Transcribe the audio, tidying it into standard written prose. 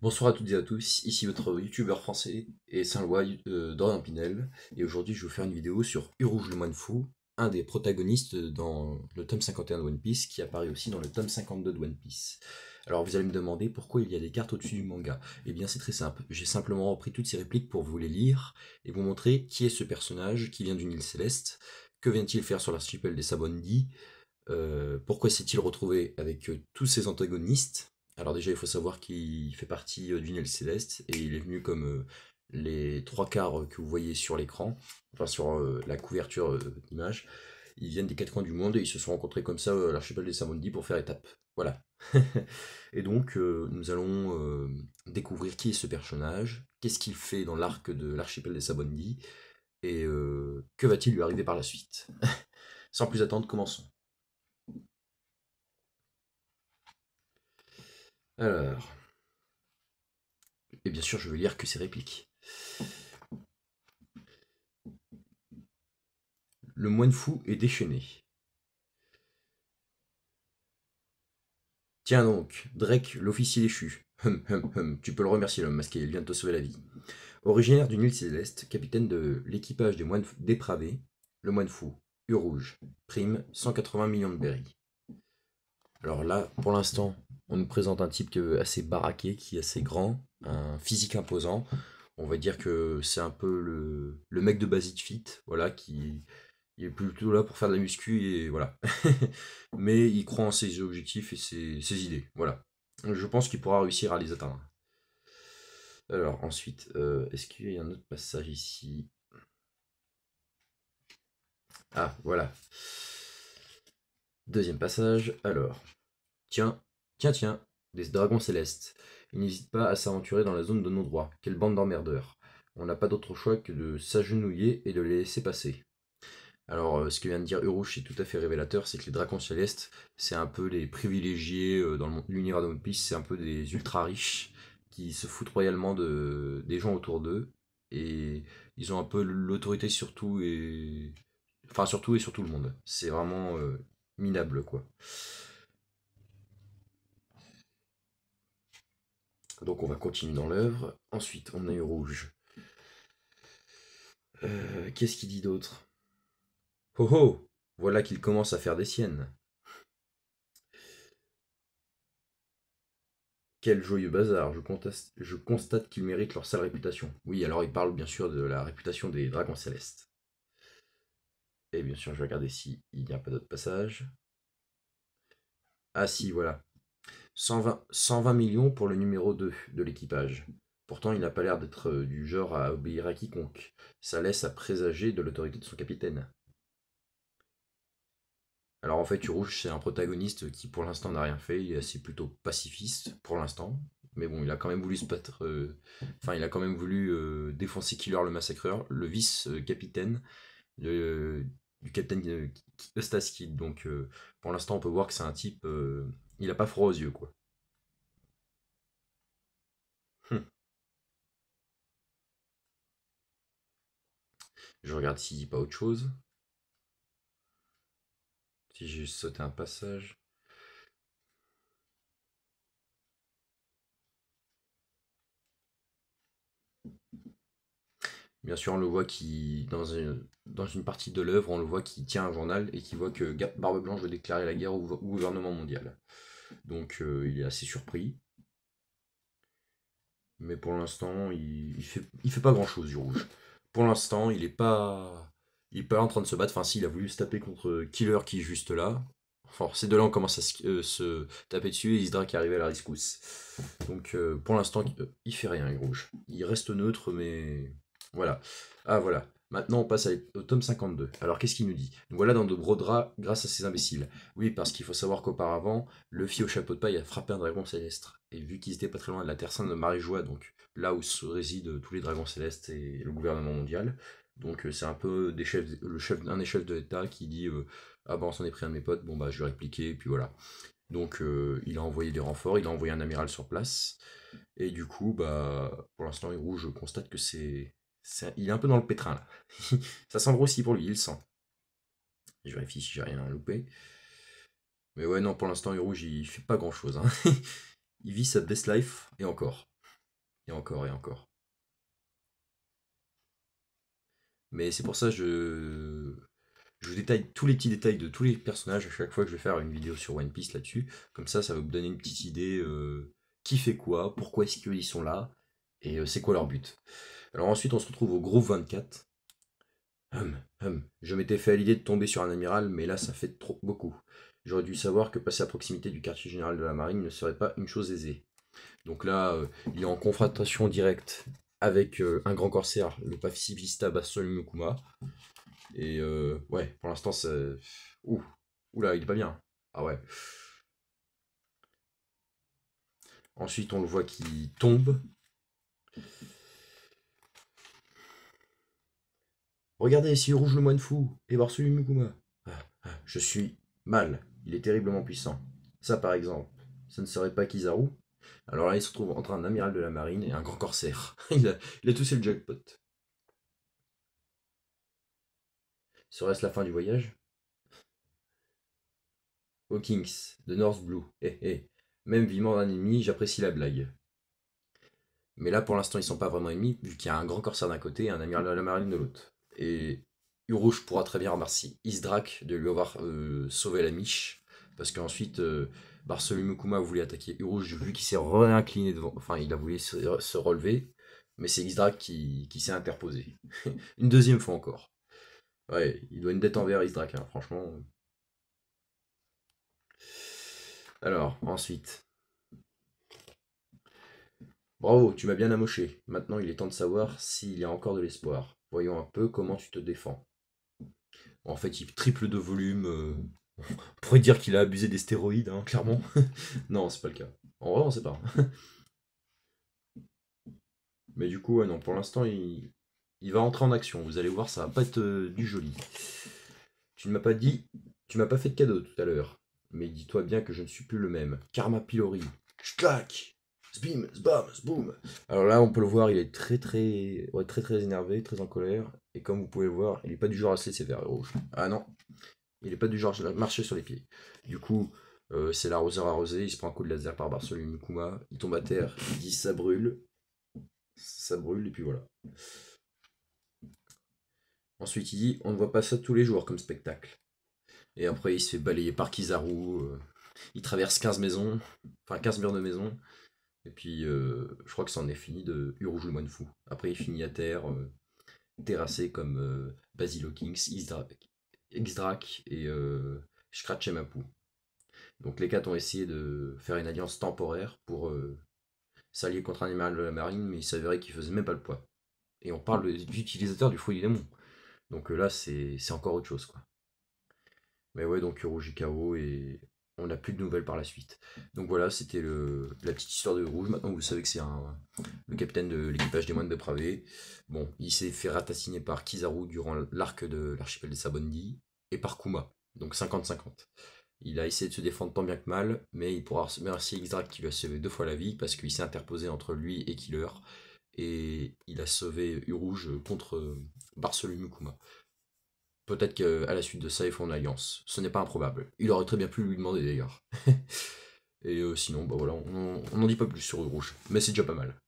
Bonsoir à toutes et à tous, ici votre youtubeur français et Saint-Lois, Dorian Pinel, et aujourd'hui je vais vous faire une vidéo sur Urouge le moine fou, un des protagonistes dans le tome 51 de One Piece, qui apparaît aussi dans le tome 52 de One Piece. Alors vous allez me demander pourquoi il y a des cartes au-dessus du manga. Eh bien c'est très simple, j'ai simplement repris toutes ces répliques pour vous les lire et vous montrer qui est ce personnage qui vient d'une île céleste, que vient-il faire sur l'archipel des Sabondi, pourquoi s'est-il retrouvé avec tous ses antagonistes. Alors déjà, il faut savoir qu'il fait partie d'une aile céleste et il est venu comme les trois quarts que vous voyez sur l'écran, enfin sur la couverture d'image. Ils viennent des quatre coins du monde et ils se sont rencontrés comme ça à l'archipel des Samondi pour faire étape. Voilà. Et donc, nous allons découvrir qui est ce personnage, qu'est-ce qu'il fait dans l'arc de l'archipel des Sabondi et que va-t-il lui arriver par la suite. Sans plus attendre, commençons. Alors, et bien sûr, je veux lire que ses répliques. Le moine fou est déchaîné. Tiens donc, Drake, l'officier déchu. Tu peux le remercier, l'homme masqué, il vient de te sauver la vie. Originaire d'une île céleste, capitaine de l'équipage des moines dépravés, le moine fou, Rouge, prime 180 millions de berries. Alors là, pour l'instant, on nous présente un type assez baraqué, qui est assez grand, un physique imposant. On va dire que c'est un peu le mec de Basic Fit, voilà, qui il est plutôt là pour faire de la muscu et voilà. Mais il croit en ses objectifs et ses idées, voilà. Je pense qu'il pourra réussir à les atteindre. Alors ensuite, est-ce qu'il y a un autre passage ici? Ah, voilà. Deuxième passage, alors. Tiens, tiens, des dragons célestes. Ils n'hésitent pas à s'aventurer dans la zone de nos droits. Quelle bande d'emmerdeurs. On n'a pas d'autre choix que de s'agenouiller et de les laisser passer. Alors, ce que vient de dire Urush, c'est tout à fait révélateur, c'est que les dragons célestes, c'est un peu les privilégiés dans l'univers de One Piece, c'est un peu des ultra riches qui se foutent royalement des gens autour d'eux, et ils ont un peu l'autorité sur tout et... Enfin, sur tout et sur tout le monde. C'est vraiment minable, quoi. Donc on va continuer dans l'œuvre. Ensuite, on a Urush. Qu'est-ce qu'il dit d'autre? Oh oh! Voilà qu'il commence à faire des siennes. Quel joyeux bazar, je constate qu'ils méritent leur sale réputation. Oui, alors il parle bien sûr de la réputation des dragons célestes. Et bien sûr, je vais regarder s'il n'y a pas d'autres passages. Ah si, voilà. 120 millions pour le numéro 2 de l'équipage. Pourtant, il n'a pas l'air d'être du genre à obéir à quiconque. Ça laisse à présager de l'autorité de son capitaine. Alors en fait, Urouge, c'est un protagoniste qui pour l'instant n'a rien fait, il est assez plutôt pacifiste pour l'instant. Mais bon, il a quand même voulu se battre. Enfin, il a quand même voulu défoncer Killer le massacreur, le vice-capitaine du capitaine Eustace Kid. Donc pour l'instant, on peut voir que c'est un type. Il a pas froid aux yeux, quoi. Hum. Je regarde s'il dit pas autre chose. Si j'ai juste sauté un passage. Bien sûr, on le voit qui, dans une partie de l'œuvre, on le voit qui tient un journal et qui voit que Barbe Blanche veut déclarer la guerre au gouvernement mondial. Donc il est assez surpris. Mais pour l'instant, il fait pas grand chose du rouge. Pour l'instant, il est pas en train de se battre. Enfin, si, il a voulu se taper contre Killer qui est juste là. Enfin, ces deux-là, on commence à se taper dessus et Isdra qui arrive à la rescousse. Donc, pour l'instant, il fait rien, le rouge. Il reste neutre, mais voilà. Ah, voilà. Maintenant, on passe au tome 52. Alors, qu'est-ce qu'il nous dit? Nous voilà dans de gros draps grâce à ces imbéciles. Oui, parce qu'il faut savoir qu'auparavant, Luffy au chapeau de paille a frappé un dragon céleste. Et vu qu'ils étaient pas très loin de la Terre Sainte de Marie-Joie, donc là où se résident tous les dragons célestes et le gouvernement mondial, donc c'est un peu un des chefs de l'État qui dit ah bah on s'en est pris un de mes potes, bon bah je vais répliquer, et puis voilà. Donc il a envoyé des renforts, il a envoyé un amiral sur place, et du coup, bah pour l'instant, Rouge, je constate que il est un peu dans le pétrin là. Ça sent aussi pour lui, il le sent. Je vérifie si j'ai rien loupé. Mais ouais, non, pour l'instant, Rouge, il fait pas grand chose. Hein. Il vit sa best life, et encore. Et encore, et encore. Mais c'est pour ça je vous détaille tous les petits détails de tous les personnages à chaque fois que je vais faire une vidéo sur One Piece là-dessus. Comme ça va vous donner une petite idée qui fait quoi, pourquoi est-ce qu'ils sont là, et c'est quoi leur but. Alors ensuite on se retrouve au groupe 24. Je m'étais fait à l'idée de tomber sur un amiral, mais là ça fait trop beaucoup. J'aurais dû savoir que passer à proximité du quartier général de la marine ne serait pas une chose aisée. Donc là, il est en confrontation directe avec un grand corsaire, le pacifista Bastol Mukuma. Et ouais, pour l'instant, c'est. Ouh, oula, il est pas bien. Ah ouais. Ensuite, on le voit qui tombe. Regardez, ici rouge le moine fou et Bartholomew Mukuma. Je suis mal. Il est terriblement puissant. Ça, par exemple, ce ne serait pas Kizaru. Alors là, il se trouve entre un amiral de la marine et un grand corsaire. Il a touché le jackpot. Serait-ce la fin du voyage? Hawkins, de North Blue. Même vivement d'un ennemi, j'apprécie la blague. Mais là, pour l'instant, ils sont pas vraiment ennemis, vu qu'il y a un grand corsaire d'un côté et un amiral de la marine de l'autre. Et Urouge pourra très bien remercier Isdrak de lui avoir sauvé la miche, parce qu'ensuite, Bartholomew Mukuma voulait attaquer Urouge, vu qu'il s'est réincliné devant, enfin, il a voulu se relever, mais c'est Isdrak qui s'est interposé. Une deuxième fois encore. Ouais, il doit une dette envers Isdrak, hein, franchement. Alors, ensuite. Bravo, tu m'as bien amoché. Maintenant, il est temps de savoir s'il y a encore de l'espoir. Voyons un peu comment tu te défends. En fait, il triple de volume. On pourrait dire qu'il a abusé des stéroïdes, hein, clairement. Non, c'est pas le cas. En vrai, on sait pas. Mais du coup, ouais, non, pour l'instant, il va entrer en action. Vous allez voir, ça va pas être du joli. Tu ne m'as pas dit, tu m'as pas fait de cadeau tout à l'heure. Mais dis-toi bien que je ne suis plus le même. Karma Pilori. Clac. Zbim, zbam, zboum. Alors là, on peut le voir, il est très énervé, très en colère. Et comme vous pouvez le voir, il n'est pas du genre à se laisser faire rouge. Ah non, il n'est pas du genre à marcher sur les pieds. Du coup, c'est l'arroseur arrosé, il se prend un coup de laser par Bartholomew Mukuma, il tombe à terre, il dit ça brûle, et puis voilà. Ensuite, il dit on ne voit pas ça tous les jours comme spectacle. Et après, il se fait balayer par Kizaru, il traverse 15 maisons, enfin 15 murs de maison, et puis je crois que c'en est fini de Urouge le moine fou. Après, il finit à terre, terrassé comme Basil Hawkins, Xdrak et Scratchemapu. Donc les quatre ont essayé de faire une alliance temporaire pour s'allier contre un animal de la marine, mais il s'avérait qu'ils faisaient même pas le poids. Et on parle d'utilisateurs du fruit du démon. Donc là, c'est encore autre chose, quoi. Mais ouais, donc Rouge KO et on n'a plus de nouvelles par la suite. Donc voilà, c'était la petite histoire de Rouge. Maintenant, vous savez que c'est le capitaine de l'équipage des moines dépravés. Bon, il s'est fait rataciner par Kizaru durant l'arc de l'archipel des Sabondi et par Kuma. Donc 50-50. Il a essayé de se défendre tant bien que mal, mais il pourra remercier Xdrak qui lui a sauvé 2 fois la vie parce qu'il s'est interposé entre lui et Killer. Et il a sauvé Urouge contre Bartholomew Kuma. Peut-être qu'à la suite de ça, ils font une alliance. Ce n'est pas improbable. Il aurait très bien pu lui demander d'ailleurs. Et sinon, bah voilà, on n'en dit pas plus sur Rouge. Mais c'est déjà pas mal.